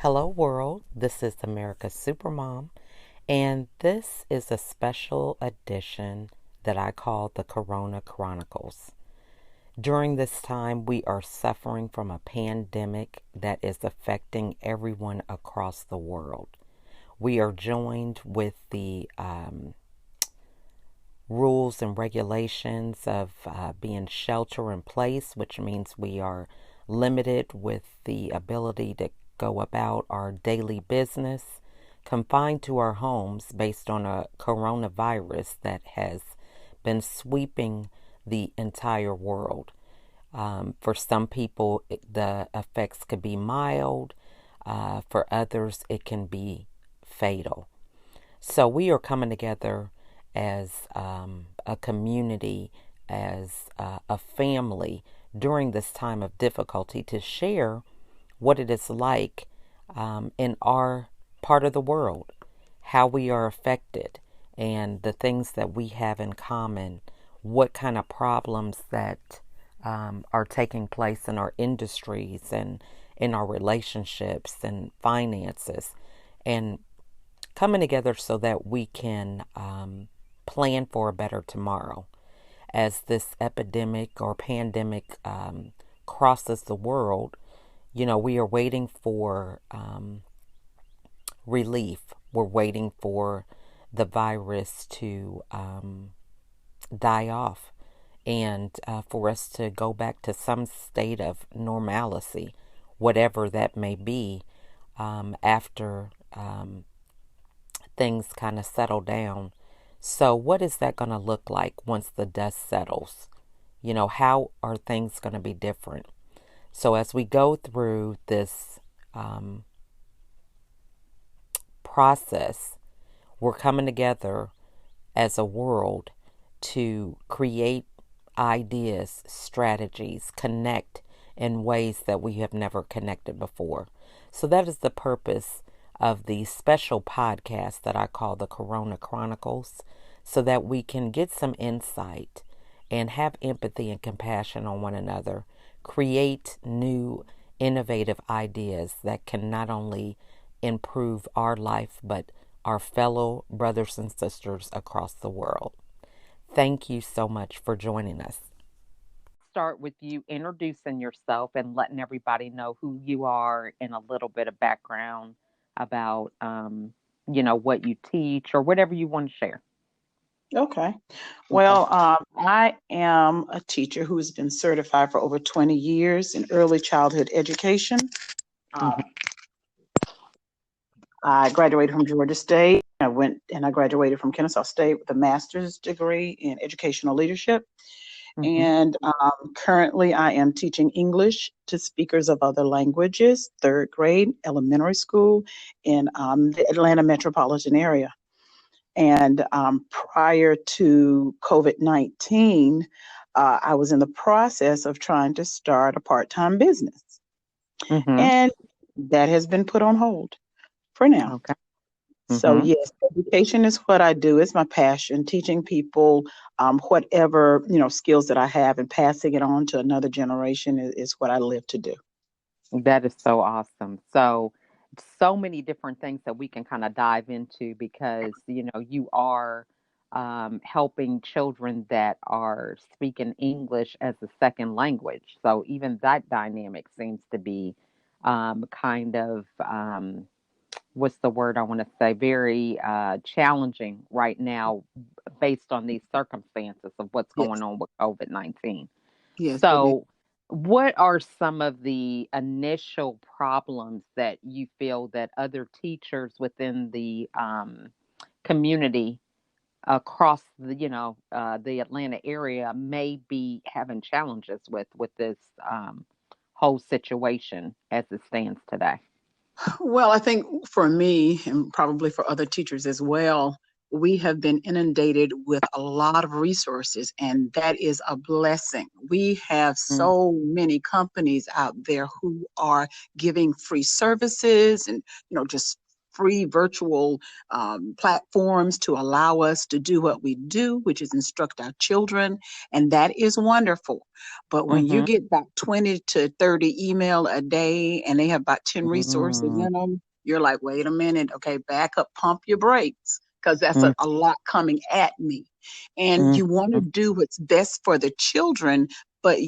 Hello, world. This is America's Supermom, and this is a special edition that I call the Corona Chronicles. During this time, we are suffering from a pandemic that is affecting everyone across the world. We are joined with the rules and regulations of being shelter in place, which means we are limited with the ability to go about our daily business, confined to our homes based on a coronavirus that has been sweeping the entire world. For some people, the effects could be mild. For others, it can be fatal. So we are coming together as a community, as a family during this time of difficulty to share what it is like in our part of the world, how we are affected, and the things that we have in common, what kind of problems that are taking place in our industries and in our relationships and finances, and coming together so that we can plan for a better tomorrow. As this epidemic or pandemic crosses the world, we are waiting for relief. We're waiting for the virus to die off and for us to go back to some state of normalcy, whatever that may be, after things kind of settle down. So, what is that going to look like once the dust settles? How are things going to be different? So, as we go through this process, we're coming together as a world to create ideas, strategies, connect in ways that we have never connected before. So, that is the purpose of the special podcast that I call the Corona Chronicles, so that we can get some insight and have empathy and compassion on one another, create new innovative ideas that can not only improve our life, but our fellow brothers and sisters across the world. Thank you so much for joining us. Start with you introducing yourself and letting everybody know who you are and a little bit of background about, what you teach or whatever you want to share. Okay. Okay. Well, I am a teacher who has been certified for over 20 years in early childhood education. Uh, Hmm. I graduated from Georgia State. I graduated from Kennesaw State with a master's degree in educational leadership. Hmm. And currently, I am teaching English to speakers of other languages, third grade, elementary school in the Atlanta metropolitan area. And prior to COVID-19, I was in the process of trying to start a part-time business. Hmm. And that has been put on hold for now. Okay. So, Hmm. yes, education is what I do. It's my passion, teaching people whatever, skills that I have and passing it on to another generation is what I live to do. That is so awesome. So many different things that we can kind of dive into because, you are helping children that are speaking English as a second language. So even that dynamic seems to be kind of, what's the word I want to say, very challenging right now based on these circumstances of what's going Yes, on with COVID-19. yes, it is. So, what are some of the initial problems that you feel that other teachers within the community across the Atlanta area may be having challenges with this whole situation as it stands today? Well, I think for me, and probably for other teachers as well, we have been inundated with a lot of resources, and that is a blessing. We have Mm. so many companies out there who are giving free services and, just free virtual platforms to allow us to do what we do, which is instruct our children. And that is wonderful. But when you Mhm. get about 20 to 30 email a day and they have about 10 resources Mm. in them, you're like, wait a minute, okay, back up, pump your brakes, because that's Mm. a lot coming at me. And Mhm. you want to do what's best for the children, but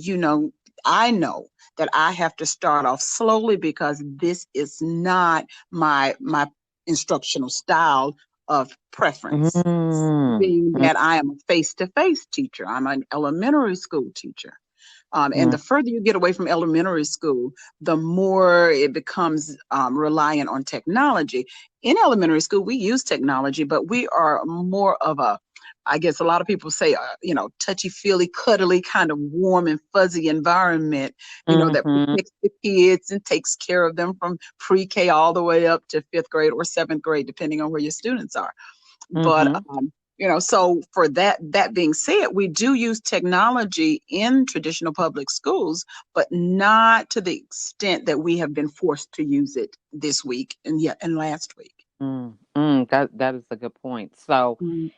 I know that I have to start off slowly because this is not my instructional style of preference. Mm. Being Mm. that I am a face-to-face teacher, I'm an elementary school teacher. And Mm. the further you get away from elementary school, the more it becomes reliant on technology. In elementary school, we use technology, but we are more of a, I guess a lot of people say, touchy feely, cuddly, kind of warm and fuzzy environment, that Mhm. protects the kids and takes care of them from pre K all the way up to fifth grade or seventh grade, depending on where your students are. But Mhm. so for that being said, we do use technology in traditional public schools, but not to the extent that we have been forced to use it this week and last week. Mm. Mm. That is a good point. So, Mm.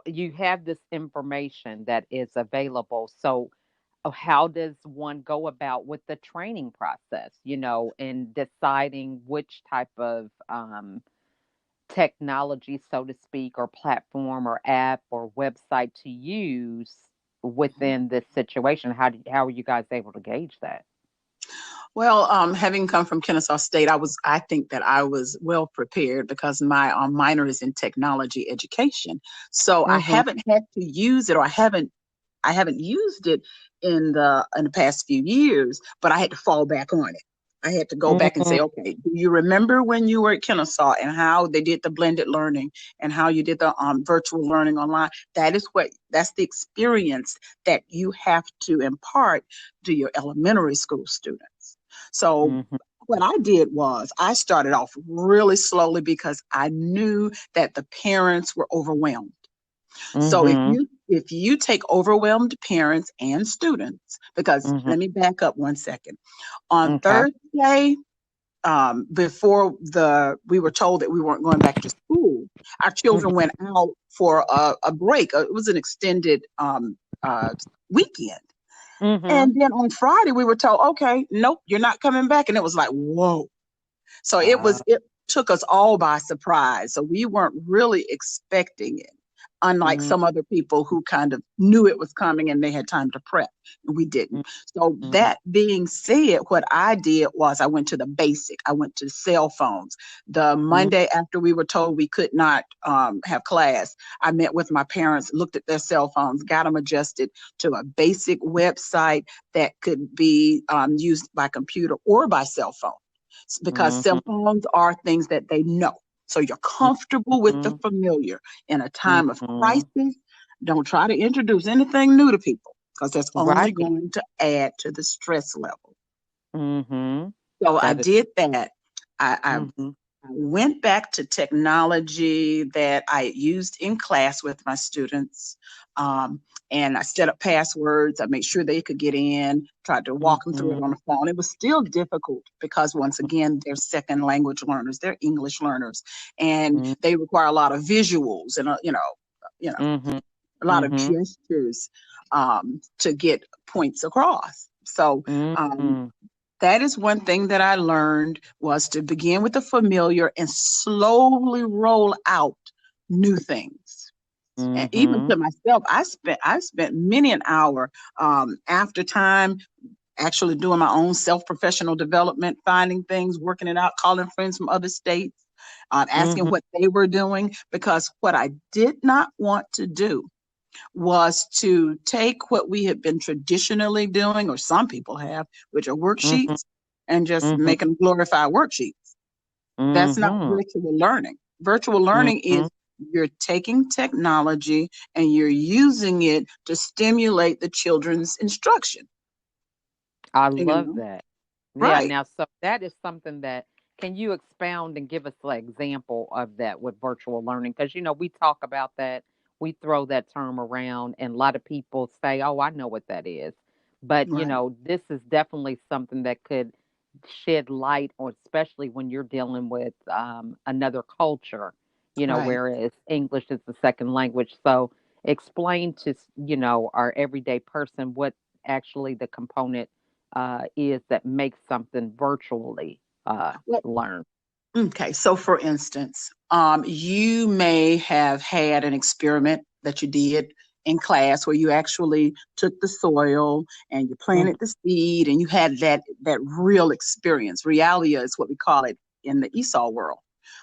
you have this information that is available. So, how does one go about with the training process, in deciding which type of technology, so to speak, or platform or app or website to use within this situation? How are you guys able to gauge that? Well, having come from Kennesaw State, I think that I was well prepared because my minor is in technology education. So I Mhm. haven't had to use it, or I haven't used it in the past few years, but I had to fall back on it. I had to go back and say, Mhm. okay, do you remember when you were at Kennesaw and how they did the blended learning and how you did the virtual learning online? That's the experience that you have to impart to your elementary school students. So Mhm. what I did was I started off really slowly because I knew that the parents were overwhelmed. So if Mhm. you take overwhelmed parents and students, because Mhm. let me back up 1 second. On Okay. Thursday, before we were told that we weren't going back to school, our children Mhm. went out for a break. It was an extended uh, weekend. Mhm. And then on Friday, we were told, okay, nope, you're not coming back. And it was like, whoa. So Uh, it took us all by surprise. So we weren't really expecting it, unlike mhm. some other people who kind of knew it was coming and they had time to prep. And we didn't. So Mhm. that being said, what I did was I went to the basic. I went to cell phones. The Mhm. Monday after we were told we could not have class, I met with my parents, looked at their cell phones, got them adjusted to a basic website that could be used by computer or by cell phone, because cell Mhm. phones are things that they know. So you're comfortable with the Mhm. familiar. In a time of Mhm. crisis, don't try to introduce anything new to people because that's only Right. going to add to the stress level. Mhm. So I That is. did that. I Mhm. went back to technology that I used in class with my students. Um, and I set up passwords. I made sure they could get in, tried to walk them through it on Mhm. the phone. It was still difficult because, once again, they're second language learners, they're English learners, and Mhm. they require a lot of visuals and, Mhm. a lot of Mhm. gestures to get points across. So, um, Mhm. that is one thing that I learned, was to begin with the familiar and slowly roll out new things. And even Mhm. to myself, I spent many an hour after time actually doing my own self-professional development, finding things, working it out, calling friends from other states, asking Mhm. what they were doing, because what I did not want to do was to take what we had been traditionally doing, or some people have, which are Mhm. worksheets, and just Mhm. make them glorified worksheets. That's not Mhm. virtual learning. Virtual learning Mhm. is you're taking technology and you're using it to stimulate the children's instruction. I You love know, that. Yeah, right? now so that is something that, can you expound and give us an example of that with virtual learning? Because we talk about that, we throw that term around, and a lot of people say, "Oh, I know what that is." But Right. this is definitely something that could shed light on, especially when you're dealing with another culture, Right. whereas English is the second language. So explain to, our everyday person what actually the component is that makes something virtually Well, learned. okay, so for instance, you may have had an experiment that you did in class where you actually took the soil and you planted the seed and you had that real experience. Realia is what we call it in the Esau world.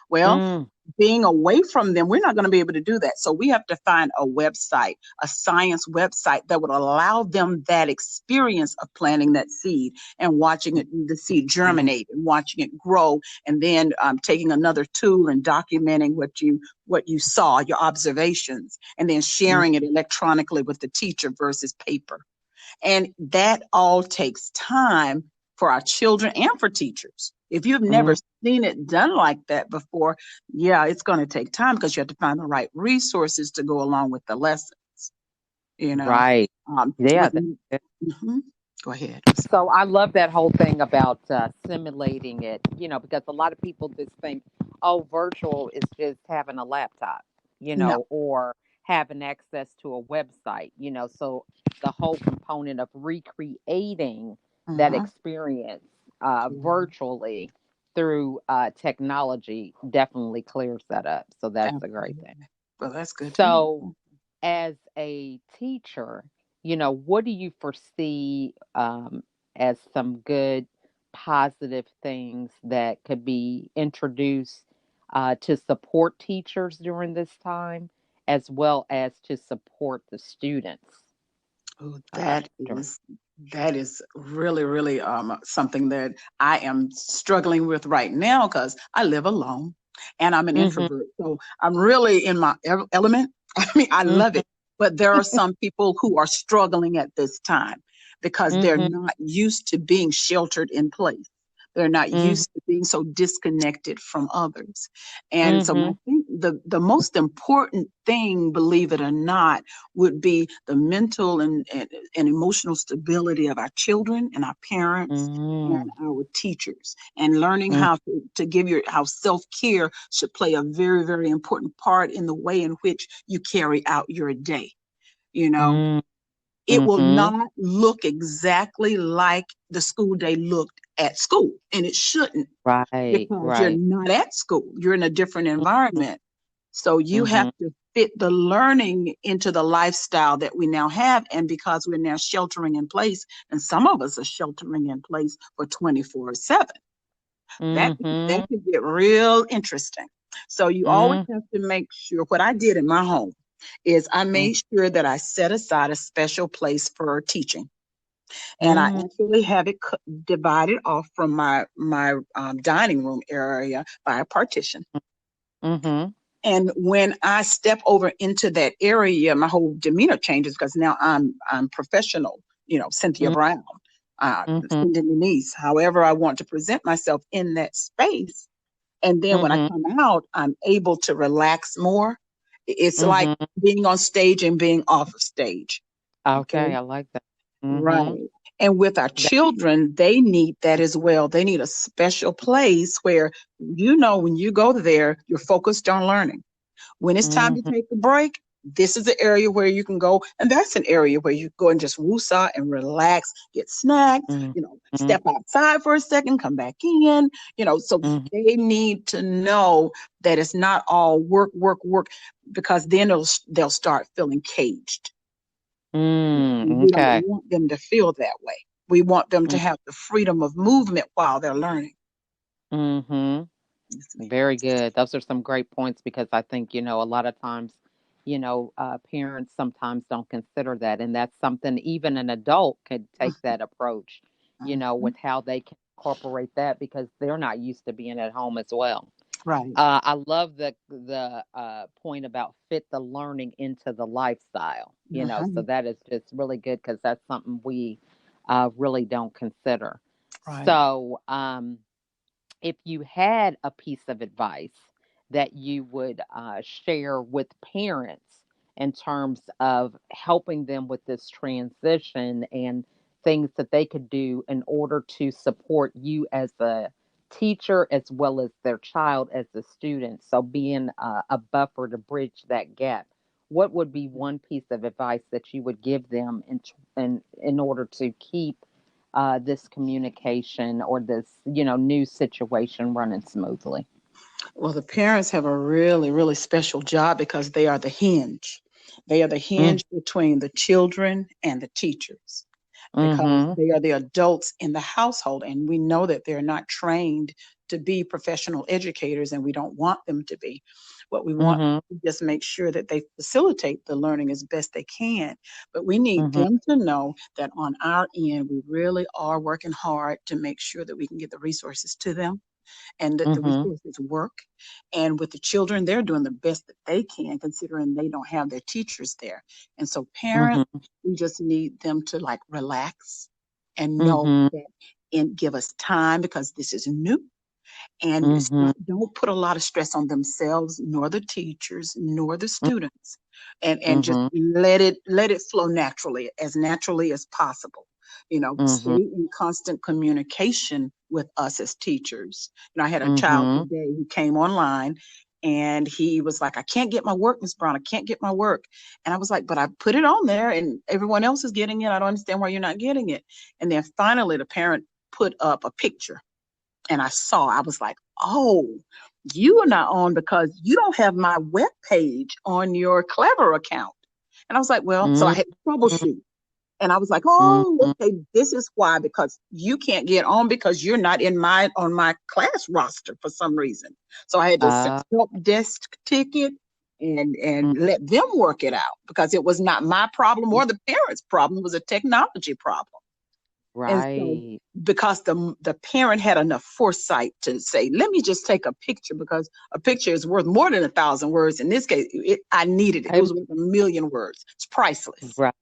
Well, Mm-hmm. being away from them, we're not going to be able to do that. So we have to find a website, a science website that would allow them that experience of planting that seed and watching it, the seed germinate and watching it grow, and then taking another tool and documenting what you saw, your observations, and then sharing it electronically with the teacher versus paper. And that all takes time for our children and for teachers. If you've never Mm-hmm. seen it done like that before, yeah, it's going to take time because you have to find the right resources to go along with the lesson, you know. Right. Yeah. With mhm. Go ahead. I'm sorry. So I love that whole thing about simulating it, because a lot of people just think, oh, virtual is just having a laptop, No. or having access to a website, So the whole component of recreating that Uh-huh. experience Yeah, virtually through technology definitely clears that up. So that's a great thing. absolutely. Well, that's good to So know. as a teacher, what do you foresee as some good positive things that could be introduced to support teachers during this time, as well as to support the students Oh, during? that is really, really something that I am struggling with right now because I live alone and I'm an Mm-hmm, introvert. So I'm really in my element. I mean, I love mm-hmm, it. But there are some people who are struggling at this time because they're mm-hmm, not used to being sheltered in place. They're not mm-hmm, used to being so disconnected from others. And so I mm-hmm, think the most important thing, believe it or not, would be the mental and emotional stability of our children and our parents and mm-hmm, our teachers, and learning how to give how self-care should play a very, very important part in the way in which you carry out your day. You know, mm-hmm, it will mm-hmm. not look exactly like the school day looked at school, and it shouldn't, Right, because you're right. not at school, you're in a different Mm-hmm, environment. So you have mm-hmm, to fit the learning into the lifestyle that we now have. And because we're now sheltering in place, and some of us are sheltering in place for 24/7, that mm-hmm, that could get real interesting. So you always mm-hmm, have to make sure. What I did in my home is I made sure that I set aside a special place for teaching, and I mm-hmm, actually have it divided off from my dining room area by a partition. mm-hmm. And when I step over into that area, my whole demeanor changes because now I'm professional, Cynthia Brown, Mm-hmm. Cynthia Denise, however I want to present myself in that space. And then when I Mhm, come out, I'm able to relax more. It's like mhm. being on stage and being off of stage. Okay. Okay, I like that. Mhm. Right. And with our That children, they need that as well. They need a special place where, when you go there, you're focused on learning. When it's time to mhm, take a break, this is the area where you can go. And that's an area where you go and just woosah and relax, get snacks, mhm, step outside for a second, come back in, so mhm, they need to know that it's not all work, work, work, because then they'll start feeling caged. We don't okay. want them to feel that way. We want them to Mm, have the freedom of movement while they're learning. mhm. Yes, ma'am. Very good. Those are some great points because I think, a lot of times, parents sometimes don't consider that. And that's something even an adult could take that approach, Mhm. with how they can incorporate that because they're not used to being at home as well. Right. I love the point about fit the learning into the lifestyle. So Uh-huh. that is just really good because that's something we really don't consider. Right. So, if you had a piece of advice that you would share with parents in terms of helping them with this transition and things that they could do in order to support you as a teacher as well as their child as a student. So being a buffer to bridge that gap. What would be one piece of advice that you would give them in order to keep this communication or this, new situation running smoothly? Well, the parents have a really, really special job because they are the hinge. They are the Mm, hinge between the children and the teachers because mm-hmm. they are the adults in the household. And we know that they're not trained to be professional educators, and we don't want them to be. What we want Mm-hmm. to just make sure that they facilitate the learning as best they can. But we need Mm-hmm. them to know that on our end, we really are working hard to make sure that we can get the resources to them and that the Mm-hmm. resources work. And with the children, they're doing the best that they can, considering they don't have their teachers there. And so, parents, Mm-hmm. we just need them to like relax and know Mm-hmm. that and give us time because this is new, and Mm-hmm. don't put a lot of stress on themselves nor the teachers nor the students, and just Mm-hmm. let it flow naturally as possible. Stay Mm-hmm. in constant communication with us as teachers. I had a child Mm-hmm. today who came online, and he was like, I can't get my work, Miss Brown, I can't get my work. And I was like, but I put it on there and everyone else is getting it. I don't understand why you're not getting it. And then finally the parent put up a picture, and I was like, oh, you are not on because you don't have my web page on your Clever account. And I was like, well, so I had to troubleshoot. And I was like, oh, Mm-hmm. okay, this is why, because you can't get on because you're not on my class roster for some reason. So I had to set Uh, up desk ticket and let them work it out because it was not my problem or the parents' problem, it was a technology problem. And so, right. because the parent had enough foresight to say, let me just take a picture because a picture is worth more than 1,000 words. In this case, I needed it. It Hey, was worth 1,000,000 words. It's priceless, right.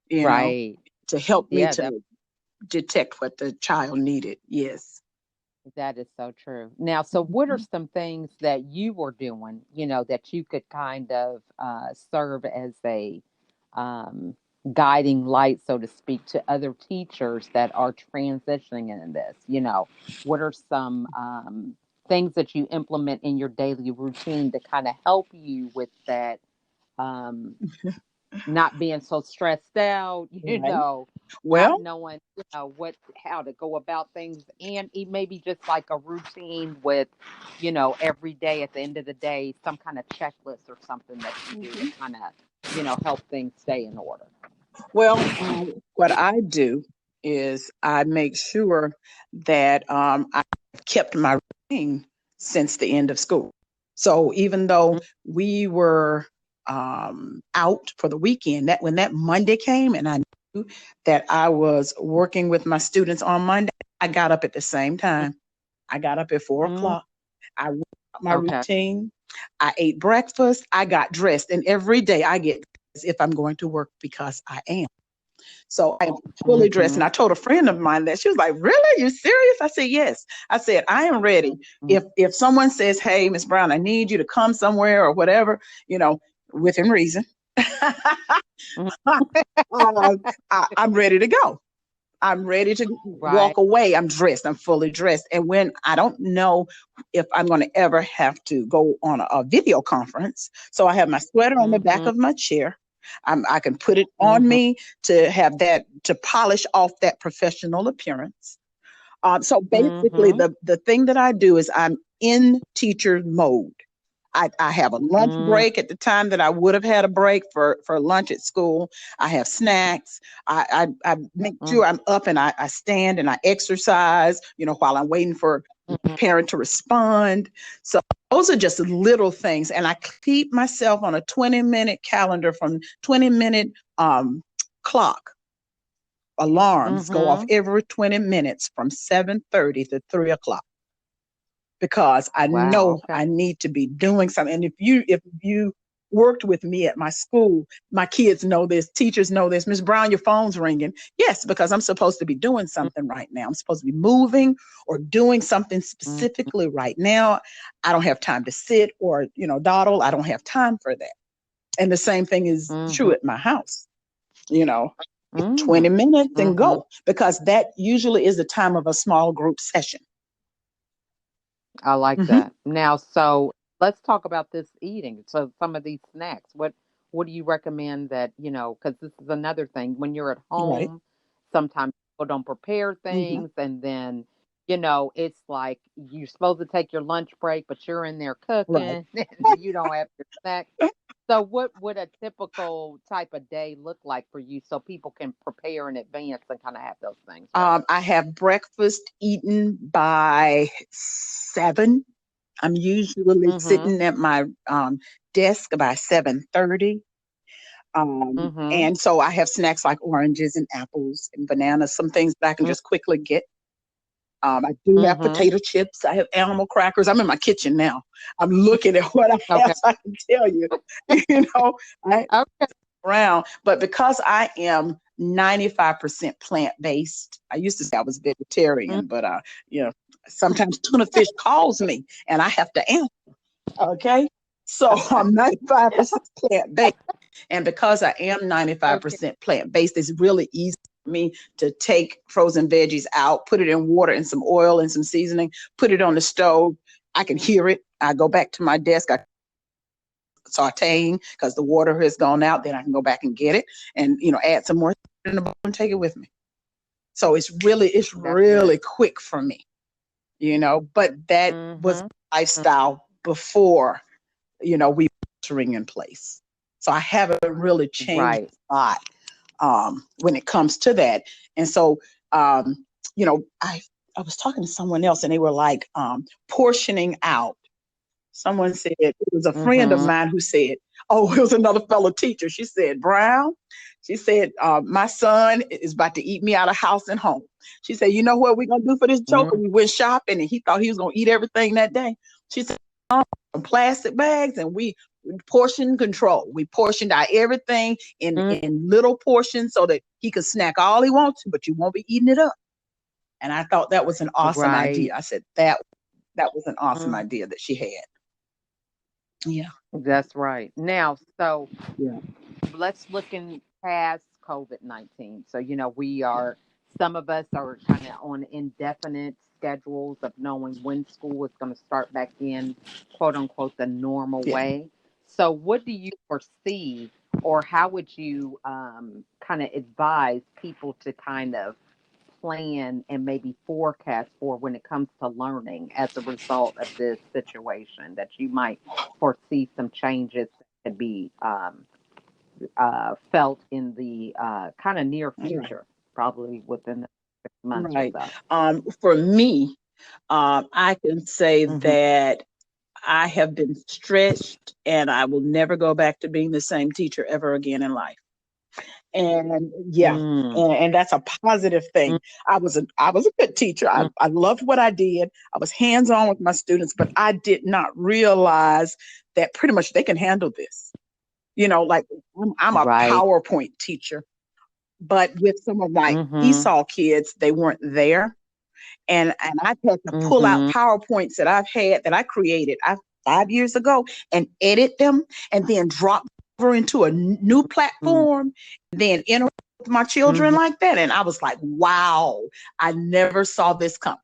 you know, Right. to help me Yeah, that to detect what the child needed. Yes. that is so true. Now, so what are some things that you were doing, that you could kind of serve as a um, guiding light, so to speak, to other teachers that are transitioning in this? What are some things that you implement in your daily routine to kind of help you with that? Um, Not being so stressed out, Right. not Well, knowing, how to go about things, and maybe just like a routine with, every day at the end of the day, some kind of checklist or something that you do to kind of, help things stay in order. well, what I do is I make sure that I've kept my routine since the end of school. So even though we were out for the weekend, that when that Monday came and I knew that I was working with my students on Monday, I got up at the same time. I got up at 4 o'clock. I went out my Okay. routine. I ate breakfast. I got dressed, and every day I get dressed if I'm going to work because I am. So I am fully dressed. Mm-hmm. And I told a friend of mine that she was like, really? You serious? I said, yes. I said, I am ready. If someone says, hey, Miss Brown, I need you to come somewhere or whatever, within reason, I'm ready to go. I'm ready to Right. walk away. I'm dressed. I'm fully dressed. And when I don't know if I'm going to ever have to go on a video conference, so I have my sweater on the back Mm-hmm. of my chair. I can put it on Mm-hmm. me to have that to polish off that professional appearance. So basically, Mm-hmm. the thing that I do is I'm in teacher mode. I have a lunch Mm-hmm. break at the time that I would have had a break for lunch at school. I have snacks. I make sure I'm up and I stand and I exercise, while I'm waiting for the parent to respond. So those are just little things. And I keep myself on a 20-minute calendar from 20-minute clock. Alarms go off Mm-hmm. every 20 minutes from 7:30 to 3 o'clock because I Wow. know Okay. I need to be doing something. And if you worked with me at my school, my kids know this, teachers know this. Miss Brown, your phone's ringing. Yes, because I'm supposed to be doing something right now. I'm supposed to be moving or doing something Mm-hmm. specifically right now. I don't have time to sit or, dawdle. I don't have time for that. And the same thing is Mm-hmm. true at my house, you know. 20 Mm. minutes and Mm-hmm. go, because that usually is the time of a small group session. I like Hmm. that. Now, so let's talk about this eating. So some of these snacks, what do you recommend that, because this is another thing. When you're at Right. home, sometimes people don't prepare Hmm. things and then, it's like you're supposed to take your lunch break, but you're in there Right. cooking and you don't have your snacks. So what would a typical type of day look like for you so people can prepare in advance and kind of have those things ready? I have breakfast eaten by 7. I'm usually Mm-hmm. sitting at my desk by 7:30. Mm-hmm. And so I have snacks like oranges and apples and bananas, some things that I can just quickly get. I do have Mm-hmm. potato chips. I have animal crackers. I'm in my kitchen now. I'm looking at what I have, Okay. so I can tell you, you know, I Okay. around. But because I am 95% plant based, I used to say I was vegetarian, but you know, sometimes tuna fish calls me and I have to answer. Okay. So I'm 95% plant based. And because I am Okay. 95% plant based, it's really easy for me to take frozen veggies out, put it in water and some oil and some seasoning, put it on the stove. I can hear it. I go back to my desk. I sauteing because the water has gone out. Then I can go back and get it and add some more in the bowl and take it with me. So it's That's good. really quick for me, But that was Mhm. Mm. lifestyle before we entering in place. So I haven't really changed Right. a lot when it comes to that. And so, um, I was talking to someone else, and they were like portioning out. Someone said it was a friend of Mhm. mine who said, "Oh, it was another fellow teacher." She said, "Brown." She said, "My son is about to eat me out of house and home." She said, "You know what we're gonna do for this joker?" Mm. We went shopping, and he thought he was gonna eat everything that day. She said, "Plastic bags, and we portion control. We portioned out everything in Mm. little portions so that he could snack all he wants to, but you won't be eating it up." And I thought that was an awesome Right. idea. I said that was an awesome Mm. idea that she had. Yeah. That's right. Now, so Yeah. let's look in past COVID-19. So, some of us are kind of on indefinite schedules of knowing when school is going to start back in, quote unquote, the normal Yeah. way. So, what do you foresee, or how would you kind of advise people to kind of plan and maybe forecast for when it comes to learning as a result of this situation that you might foresee some changes that could be felt in the kind of near All right. future, probably within the 6 months or Right. so. For me, I can say Mm-hmm. that I have been stretched and I will never go back to being the same teacher ever again in life. And yeah, Mm-hmm. and that's a positive thing. I was a good teacher. I loved what I did. I was hands on with my students, but I did not realize that pretty much they can handle this. Like I'm a Right. PowerPoint teacher, but with some of my Mm-hmm. ESOL kids, they weren't there, and I've had to pull out Mm-hmm. PowerPoints that I created 5 years ago and edit them and then drop over into a new platform, then interact with my children Mm-hmm. like that. And I was like, wow, I never saw this coming.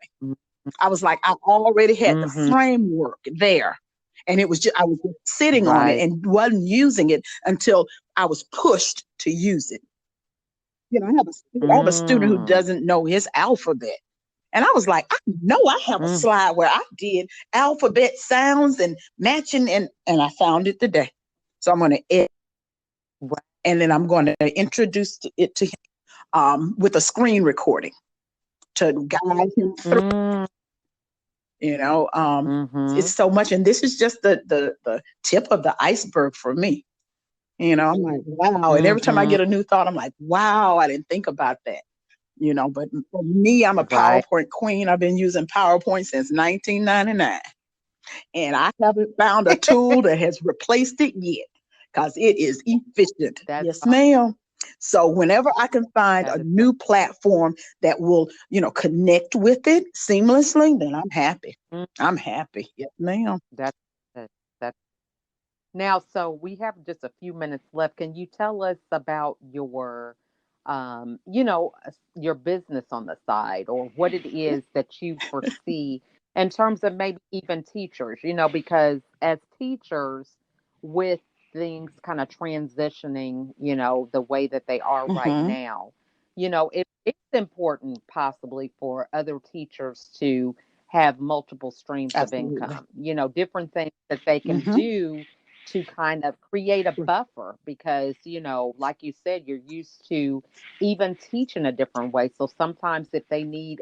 I was like, I already had the Mm-hmm. framework there. And it was just I was just sitting on it Right. and wasn't using it until I was pushed to use it. I have a student who Mm-hmm. doesn't know his alphabet. And I was like, I know I have a slide where I did alphabet sounds and matching, and I found it today. So I'm going to edit, and then I'm going to introduce it to him with a screen recording to guide him through. Mm-hmm. You know, Mm-hmm. it's so much, and this is just the tip of the iceberg for me. I'm like, wow. And every time I Mm-hmm. get a new thought, I'm like, wow, I didn't think about that. But for me, I'm a Right. PowerPoint queen. I've been using PowerPoint since 1999. And I haven't found a tool that has replaced it yet because it is efficient. That's Yes, ma'am. So whenever I can find a that is so. new platform that will, connect with it seamlessly, then I'm happy. Mm. I'm happy. Yes, ma'am. That's it. That's now. So we have just a few minutes left. Can you tell us about your your business on the side, or what it is that you foresee in terms of maybe even teachers, because as teachers, with things kind of transitioning, the way that they are right Mm-hmm. now, it's important possibly for other teachers to have multiple streams of Absolutely. income, different things that they can Mm-hmm. do to kind of create a buffer because, like you said, you're used to even teaching a different way. So sometimes if they need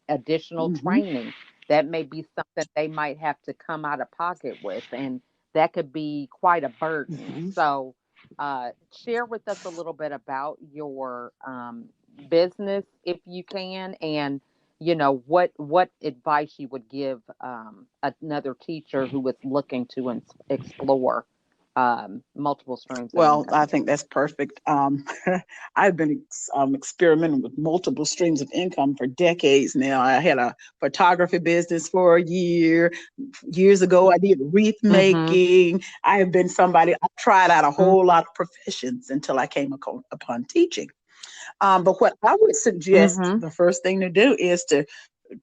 additional Mm-hmm. training, that may be something they might have to come out of pocket with, and that could be quite a burden. Mm-hmm. So, share with us a little bit about your business, if you can, and what advice you would give another teacher who was looking to explore multiple streams of Well, I income. think that's perfect. I've been experimenting with multiple streams of income for decades now. I had a photography business for a year. Years ago, I did wreath Mm-hmm. making. I have been somebody, I tried out a Mm-hmm. whole lot of professions until I came upon teaching. But what I would suggest, Mm-hmm. the first thing to do is to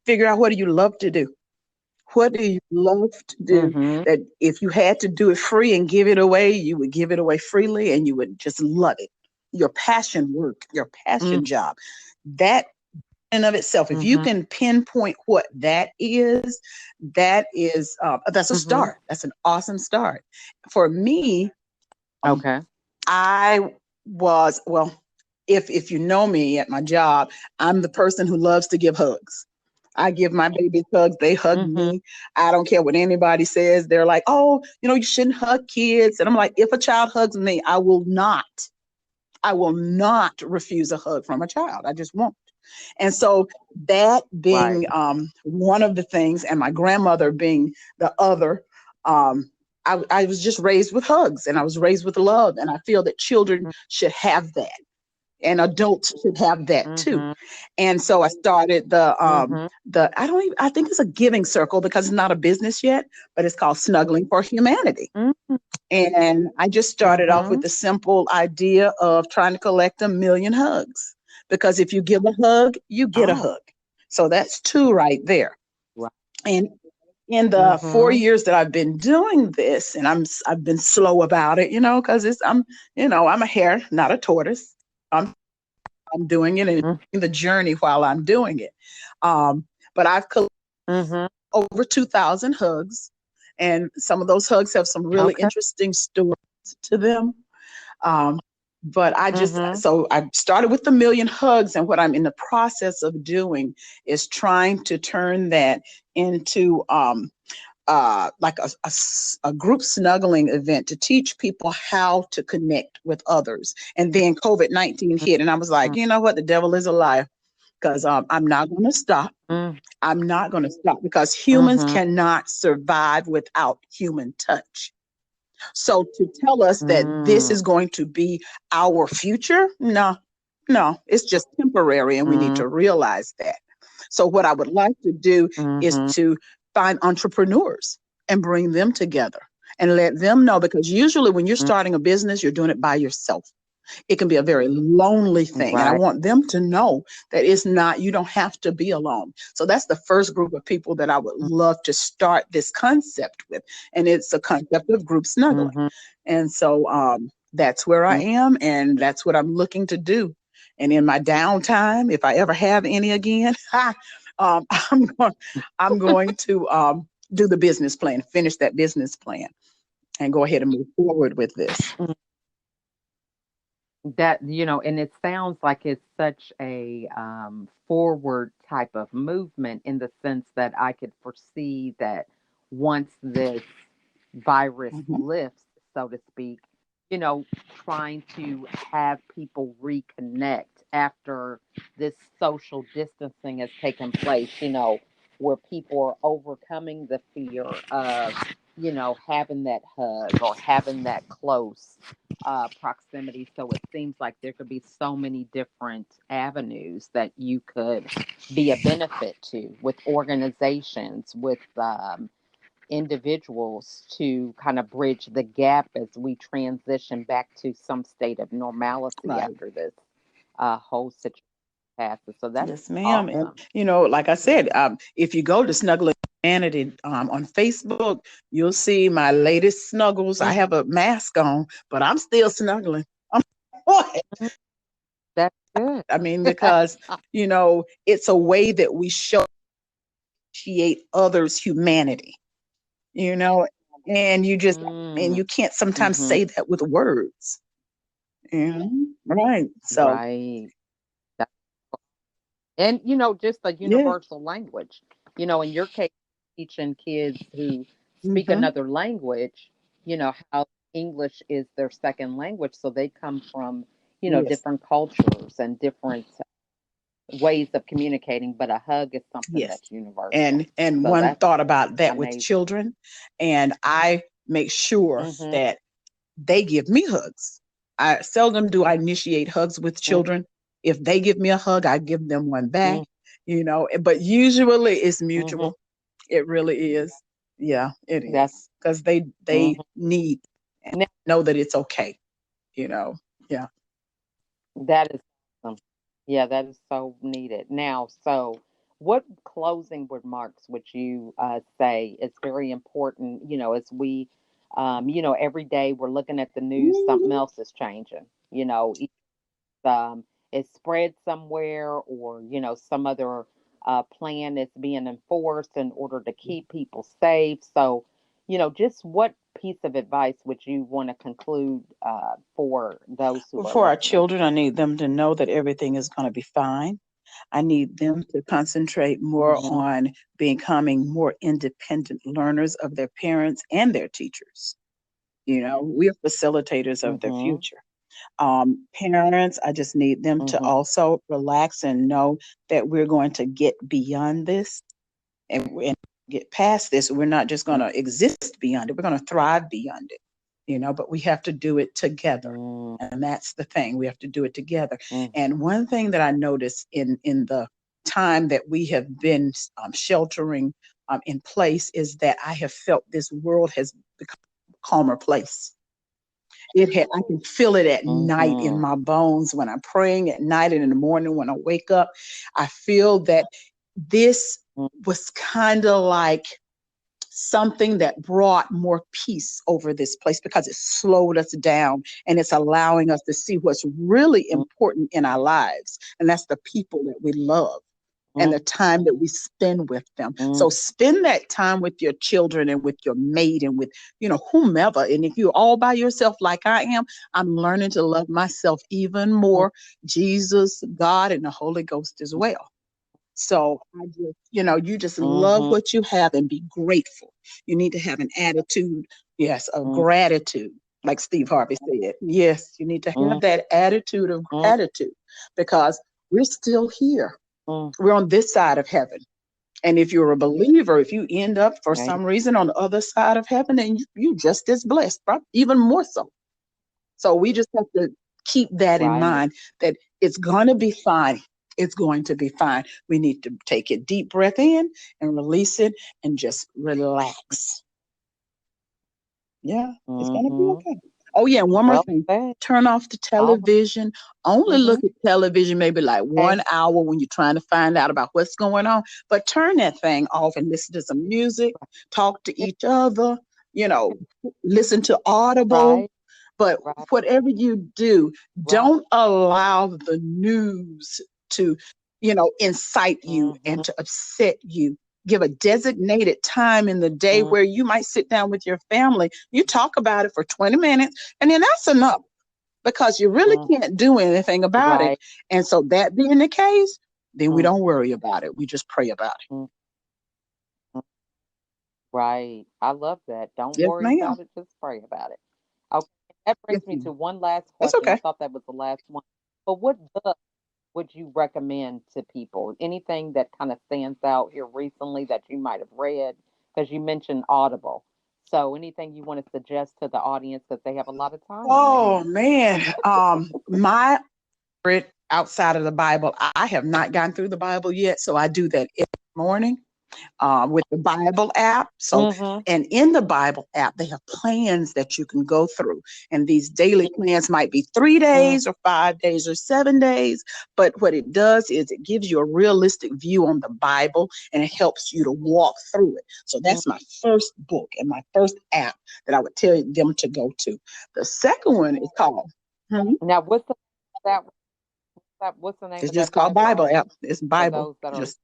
figure out what do you love to do. What do you love to do Mm-hmm. that if you had to do it free and give it away, you would give it away freely and you would just love it? Your passion work, your passion job. That in of itself, if you Mm-hmm. can pinpoint what that is that's a Mm-hmm. start. That's an awesome start. For me, um, Okay. I was well. If you know me at my job, I'm the person who loves to give hugs. I give my babies hugs. They hug Mm-hmm. me. I don't care what anybody says. They're like, oh, you shouldn't hug kids. And I'm like, if a child hugs me, I will not. I will not refuse a hug from a child. I just won't. And so that Right. being one of the things, and my grandmother being the other, um, I was just raised with hugs and I was raised with love. And I feel that children should have that and adults should have that too. Mm-hmm. And so I started Mm-hmm. I think it's a giving circle because it's not a business yet, but it's called Snuggling for Humanity. Mm-hmm. And I just started off with Mm-hmm. the simple idea of trying to collect 1 million hugs. Because if you give a hug, you get a Oh. hug. So that's two right there. Right. And in the four Mm-hmm. years that I've been doing this, and I've been slow about it, because I'm a hare, not a tortoise. I'm I'm doing it and the journey while I'm doing it. But I've collected Mm-hmm. over 2,000 hugs, and some of those hugs have some really Okay. interesting stories to them. Um, but Mm-hmm. so I started with 1 million hugs, and what I'm in the process of doing is trying to turn that into like a group snuggling event to teach people how to connect with others. And then COVID-19 hit, and I was like, you know what? The devil is a liar because I'm not going to stop. Mm-hmm. I'm not going to stop because humans cannot survive without human touch. So to tell us that this Mm-hmm. is going to be our future, no, no, it's just temporary, and we need to realize that. So what I would like to do is Mm-hmm. to find entrepreneurs and bring them together and let them know, because usually when you're starting a business, you're doing it by yourself. It can be a very lonely thing. And I Right. want them to know that it's not, you don't have to be alone. So that's the first group of people that I would love to start this concept with. And it's a concept of group snuggling. Mm-hmm. And so that's where I am. And that's what I'm looking to do. And in my downtime, if I ever have any again, um, I'm, going, I'm going to do the business plan, finish that business plan, and go ahead and move forward with this. That, and it sounds like it's such a forward type of movement in the sense that I could foresee that once this virus Mhm. lifts, so to speak, you know, trying to have people reconnect after this social distancing has taken place, where people are overcoming the fear of, having that hug or having that close proximity. So it seems like there could be so many different avenues that you could be a benefit to with organizations, with individuals to kind of bridge the gap as we transition back to some state of normalcy Right. after this. whole situation passes. So that's Yes, ma'am. And awesome. like I said, if you go to Snuggling Humanity on Facebook, you'll see my latest snuggles. I Mm, have a mask on, but I'm still snuggling. I'm mm, that's good. I mean, because it's a way that we show appreciate others' humanity. You know, and Mm, you can't sometimes mm-hmm. say that with words. Right. So Right. That- And, just a yes. universal language. In your case, teaching kids who speak Hmm. another language, how English is their second language. So they come from, Yes. different cultures and different ways of communicating, but a hug is something Yes. that's universal. And So one that's thought about that with amazing. children, and I make sure Mm-hmm. that they give me hugs. I seldom do I initiate hugs with children. If they give me a hug, I give them one back, Mm-hmm. but usually it's Mm-hmm. mutual. It really is. Yeah, it That's is. Because they mm-hmm. need and Now, know that it's okay, you know. Yeah. that is awesome. Yeah, that is so needed. Now, so what closing remarks would you say is very important? As we, every day we're looking at the news, something Mhm. else is changing. Um, is spread somewhere, or some other plan is being enforced in order to keep people safe. So just what piece of advice would you want to conclude for those who are For our listening? children, I need them to know that everything is going to be fine. I need them to concentrate more Hmm. on becoming more independent learners of their parents and their teachers. We are facilitators of their Hmm. future. Parents, I just need them to Hmm. also relax and know that we're going to get beyond this and get past this. We're not just going to exist beyond it, we're going to thrive beyond it, but we have to do it together. Hmm. And that's the thing. We have to do it together. Hmm. And one thing that I noticed in the time that we have been sheltering in place is that I have felt this world has become a calmer place. I can feel it at night in Hmm. my bones when I'm praying at night and in the morning when I wake up. I feel that this was kind of like something that brought more peace over this place because it slowed us down and it's allowing us to see what's really important in our lives. And that's the people that we love and the time that we spend with them. Hmm. So spend that time with your children and with your mate and with, whomever. And if you're all by yourself like I am, I'm learning to love myself even more, Jesus, God, and the Holy Ghost as well. So you just love Hmm. what you have and be grateful. You need to have an attitude, yes, of gratitude, like Steve Harvey said. Yes, you need to have that attitude of gratitude because we're still here. We're on this side of heaven. And if you're a believer, if you end up for Right. some reason on the other side of heaven, then you just as blessed, even more so. So we just have to keep that in Right. mind that it's going to be fine. It's going to be fine. We need to take a deep breath in and release it and just relax. Yeah, it's going to be Hmm. okay. Oh, yeah. And one more Well thing, said. turn off the All right. television. Only Hmm. look at television maybe like Okay. 1 hour when you're trying to find out about what's going on. But turn that thing off and listen to some music, talk to Yeah. each other, you know, listen to Audible. Right. But Right. whatever you do, Right. don't allow the news to, incite you and Hmm. to upset you. Give a designated time in the day Hmm. where you might sit down with your family. You talk about it for 20 minutes, and then that's enough because you really can't do anything about it. Right. And so, that being the case, then we don't worry about it. We just pray about it. Hmm. Right. I love that. Don't Yes, worry ma'am. about it, just pray about it. Okay. That Yes, brings me ma'am. to one last That's question. I okay. thought that was the last one. But what book would you recommend to people? Anything that kind of stands out here recently that you might have read? Because you mentioned Audible. So anything you want to suggest to the audience because they have a lot of time on their Oh, hands? man. My outside of the Bible, I have not gone through the Bible yet. So I do that every morning. with the Bible app. So, Mm-hmm. and in the Bible app, they have plans that you can go through. And these daily plans might be 3 days or 5 days or 7 days. But what it does is it gives you a realistic view on the Bible and it helps you to walk through it. So Mm-hmm. that's my first book and my first app that I would tell them to go to. The second one is called, hmm, Now, that what's the name it's of just that called Bible Bible app app. It's for Bible. those that are Just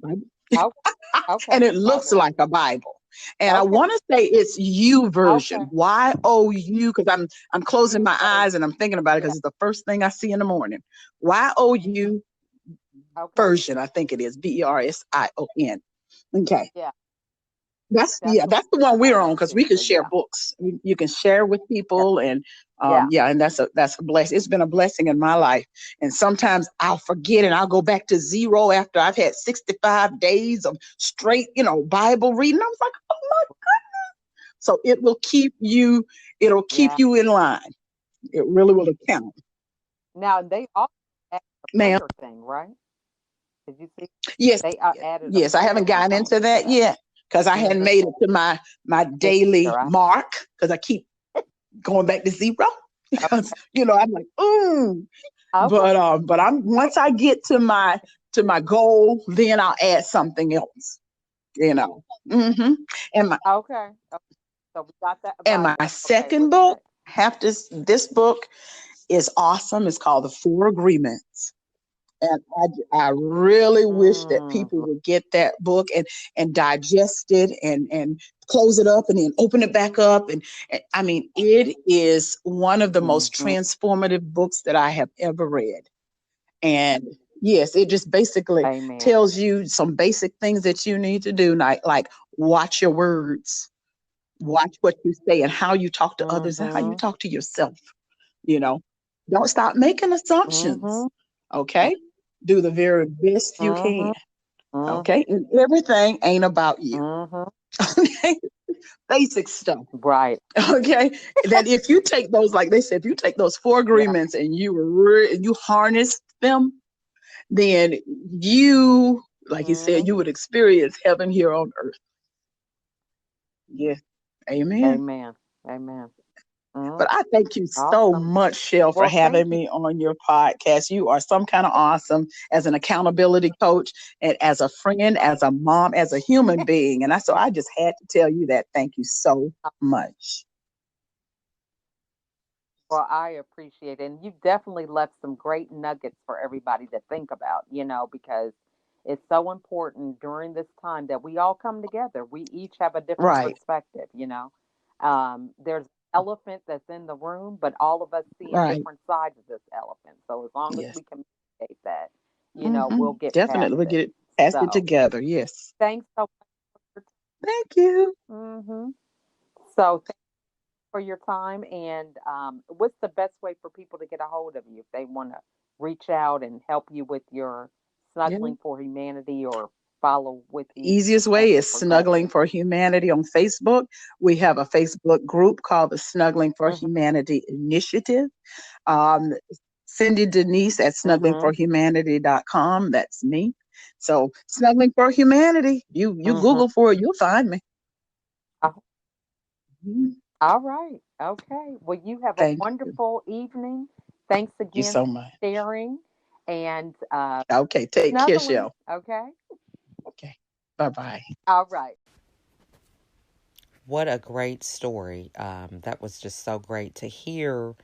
Bible. okay? Okay, And it looks Bible app. like a Bible. And I Okay, want to say it's U okay. version, YOU, because I'm closing You my version. eyes and I'm thinking about it Yeah. because it's the first thing I see in the morning. YOU Okay. version, I think it is BERSION. Okay. Yeah, That's that's yeah, the one that's the one we're I'm on on because we too. can So share yeah, books. You can share with yeah, people, and yeah. yeah, and that's a blessing. It's been a blessing in my life. And sometimes I'll forget, and I'll go back to zero after I've had 65 days of straight, Bible reading. I was like, oh my. So it will keep you. It'll keep Yeah. you in line. It really will account, Now they also added a ma'am. prayer thing, right? Did you see Yes, they added a yes. I haven't prayer gotten into component to that that? yet because I hadn't Mm-hmm. made it to my Me daily either. mark because I keep going back to zero. Because I'm like, ooh. Okay. But I'm once I get to my goal, then I'll add something else. You know. hmm And my Okay. Okay. So we got that and my Bible app. Okay. second What's book, next? have this book is awesome. It's called The Four Agreements. And I really wish that people Mm, would get that book and digest it and close it up and then open it back up. And I mean, it is one of the most mm-hmm. transformative books that I have ever read. And yes, it just basically Amen. tells you some basic things that you need to do, like watch your words, watch what you say and how you talk to others and how you Mm-hmm. talk to yourself. You know, don't stop making assumptions. Mm-hmm. Okay. Do the very best you can. Mm-hmm. Mm-hmm. Okay. And everything ain't about you. Mm-hmm. Okay. Basic stuff. Right. Okay. That if you take those, like they said, if you take those four Yeah. agreements and you harness them, then you, like he said, Mm-hmm. you would experience heaven here on earth. Yes. Amen. Amen. Amen. Mm, But I thank you so awesome. much, Shell, for Well, thank having you. me on your podcast. You are some kind of awesome as an accountability coach and as a friend, as a mom, as a human being. And I just had to tell you that. Thank you so much. Well, I appreciate it. And you've definitely left some great nuggets for everybody to think about, because it's so important during this time that we all come together. We each have a different Right, perspective. There's an elephant that's in the room, but all of us seeing right. different sides of this elephant. So as long as Yes. we communicate that, we'll get past Definitely. We it. get it, pass it So together. Yes. thanks so much. Thank you. So for your time. And what's the best way for people to get a hold of you if they want to reach out and help you with your Yeah. snuggling for humanity or follow with you Easiest as way it is Snuggling progresses? for Humanity on Facebook. We have a Facebook group called the Snuggling for Mm-hmm. Humanity Initiative. Um, Cindy Denise at Mm-hmm. snugglingforhumanity.com. That's me. So Snuggling for Humanity, you Mm-hmm. Google for it, you'll find me. Uh, Mhm. all right. Okay. Well, you have a Thank wonderful evening. Thanks you again so for much. sharing and Okay, take care, snuggling. Shell. Okay. Okay. Bye bye. All right. What a great story. That was just so great to hear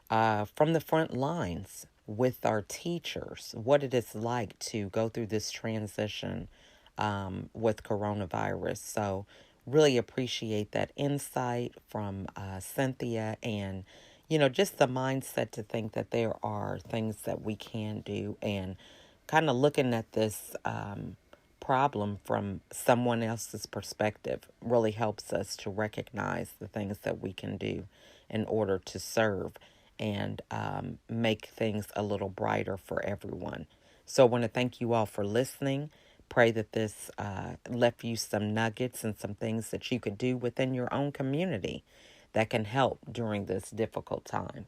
from the front lines with our teachers what it is like to go through this transition with coronavirus. So, really appreciate that insight from Cynthia and, just the mindset to think that there are things that we can do and kind of looking at this problem from someone else's perspective really helps us to recognize the things that we can do in order to serve and make things a little brighter for everyone. So I want to thank you all for listening. Pray that this left you some nuggets and some things that you could do within your own community that can help during this difficult time.